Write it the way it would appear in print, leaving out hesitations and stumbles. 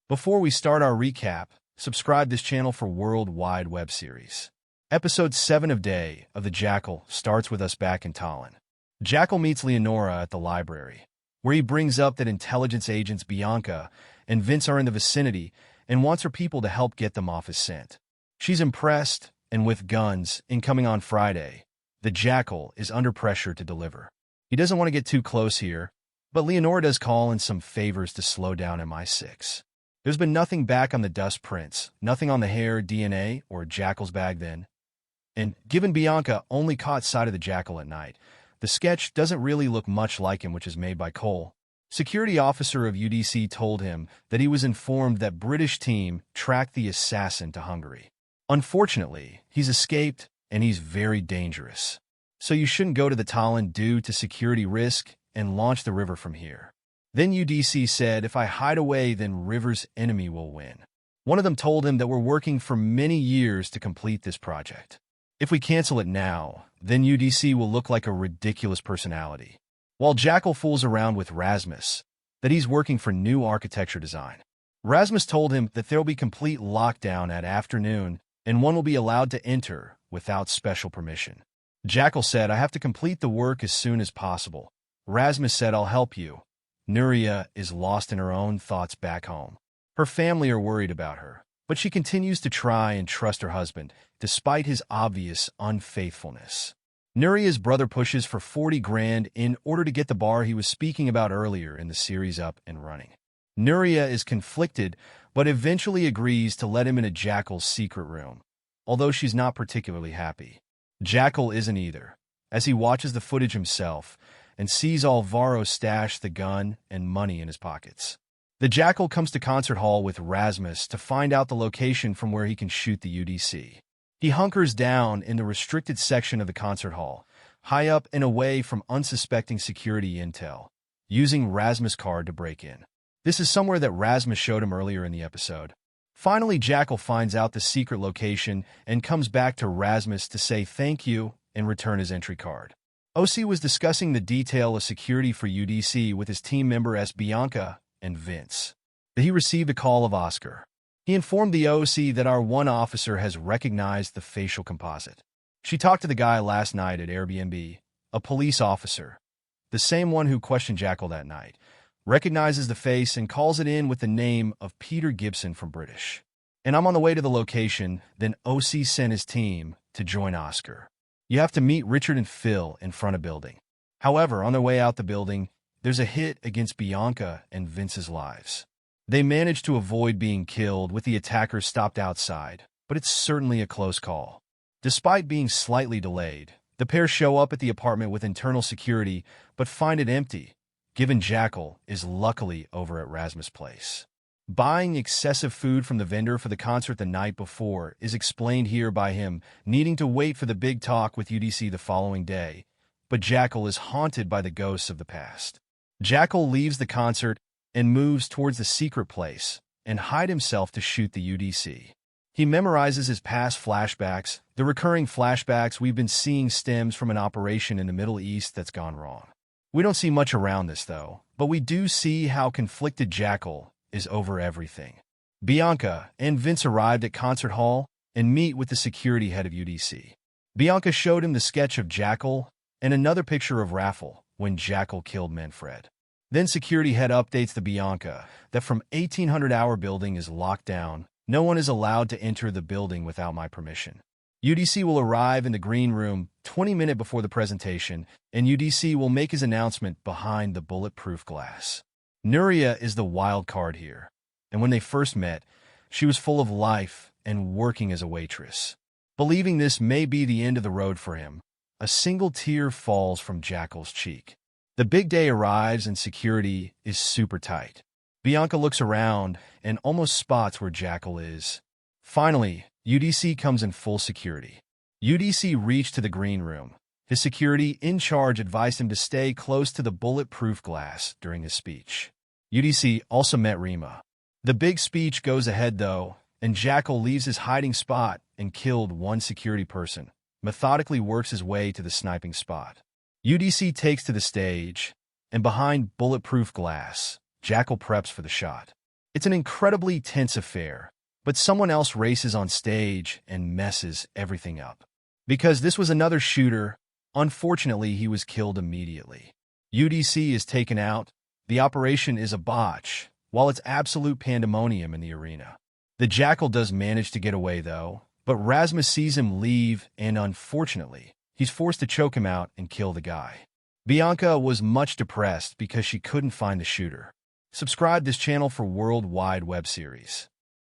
Before we start our recap, subscribe this channel for worldwide web series. Episode 7 of Day of the Jackal starts with us back in Tallinn. Jackal meets Leonora at the library, where he brings up that intelligence agents Bianca and Vince are in the vicinity and wants her people to help get them off his scent. She's impressed, and with guns incoming on Friday, the Jackal is under pressure to deliver. He doesn't want to get too close here, but Leonora does call in some favors to slow down MI6. There's been nothing back on the dust prints, nothing on the hair, DNA, or Jackal's bag then. And given Bianca only caught sight of the Jackal at night, the sketch doesn't really look much like him, which is made by Cole. Security officer of UDC told him that he was informed that British team tracked the assassin to Hungary. Unfortunately, he's escaped, and he's very dangerous. So you shouldn't go to the Tallinn due to security risk and launch the river from here. Then UDC said, if I hide away, then River's enemy will win. One of them told him that we're working for many years to complete this project. If we cancel it now, then UDC will look like a ridiculous personality. While Jackal fools around with Rasmus, that he's working for new architecture design. Rasmus told him that there will be complete lockdown at afternoon and one will be allowed to enter without special permission. Jackal said, I have to complete the work as soon as possible. Rasmus said, I'll help you. Nuria is lost in her own thoughts back home. Her family are worried about her, but she continues to try and trust her husband, despite his obvious unfaithfulness. Nuria's brother pushes for 40 grand in order to get the bar he was speaking about earlier in the series up and running. Nuria is conflicted, but eventually agrees to let him in a Jackal's secret room, although she's not particularly happy. Jackal isn't either, as he watches the footage himself and sees Alvaro stash the gun and money in his pockets. The Jackal comes to concert hall with Rasmus to find out the location from where he can shoot the UDC. He hunkers down in the restricted section of the concert hall, high up and away from unsuspecting security intel, using Rasmus' card to break in. This is somewhere that Rasmus showed him earlier in the episode. Finally, Jackal finds out the secret location and comes back to Rasmus to say thank you and return his entry card. OC was discussing the detail of security for UDC with his team member S. Bianca and Vince. He received a call of Oscar. He informed the OC that our one officer has recognized the facial composite. She talked to the guy last night at Airbnb, a police officer, the same one who questioned Jackal that night, recognizes the face and calls it in with the name of Peter Gibson from British. And I'm on the way to the location, then OC sent his team to join Oscar. You have to meet Richard and Phil in front of building. However, on their way out the building, there's a hit against Bianca and Vince's lives. They manage to avoid being killed with the attackers stopped outside, but it's certainly a close call. Despite being slightly delayed, the pair show up at the apartment with internal security, but find it empty, given Jackal is luckily over at Rasmus' place. Buying excessive food from the vendor for the concert the night before is explained here by him needing to wait for the big talk with UDC the following day, but Jackal is haunted by the ghosts of the past. Jackal leaves the concert and moves towards the secret place and hide himself to shoot the UDC. He memorizes his past flashbacks. The recurring flashbacks we've been seeing stems from an operation in the Middle East that's gone wrong. We don't see much around this though, but we do see how conflicted Jackal is over everything. Bianca and Vince arrived at concert hall and meet with the security head of UDC. Bianca showed him the sketch of Jackal and another picture of Raffle when Jackal killed Manfred. Then security head updates the Bianca that from 1800-hour building is locked down. No one is allowed to enter the building without my permission. UDC will arrive in the green room 20 minutes before the presentation, and UDC will make his announcement behind the bulletproof glass. Nuria is the wild card here, and when they first met, she was full of life and working as a waitress. Believing this may be the end of the road for him, a single tear falls from Jackal's cheek. The big day arrives and security is super tight. Bianca looks around and almost spots where Jackal is. Finally, UDC comes in full security. UDC reached to the green room. His security in charge advised him to stay close to the bulletproof glass during his speech. UDC also met Rima. The big speech goes ahead though, and Jackal leaves his hiding spot and killed one security person, methodically works his way to the sniping spot. UDC takes to the stage, and behind bulletproof glass, Jackal preps for the shot. It's an incredibly tense affair, but someone else races on stage and messes everything up. Because this was another shooter, unfortunately he was killed immediately. UDC is taken out, the operation is a botch, while it's absolute pandemonium in the arena. The Jackal does manage to get away though, but Rasmus sees him leave and unfortunately, he's forced to choke him out and kill the guy. Bianca was much depressed because she couldn't find the shooter. Subscribe this channel for worldwide web series.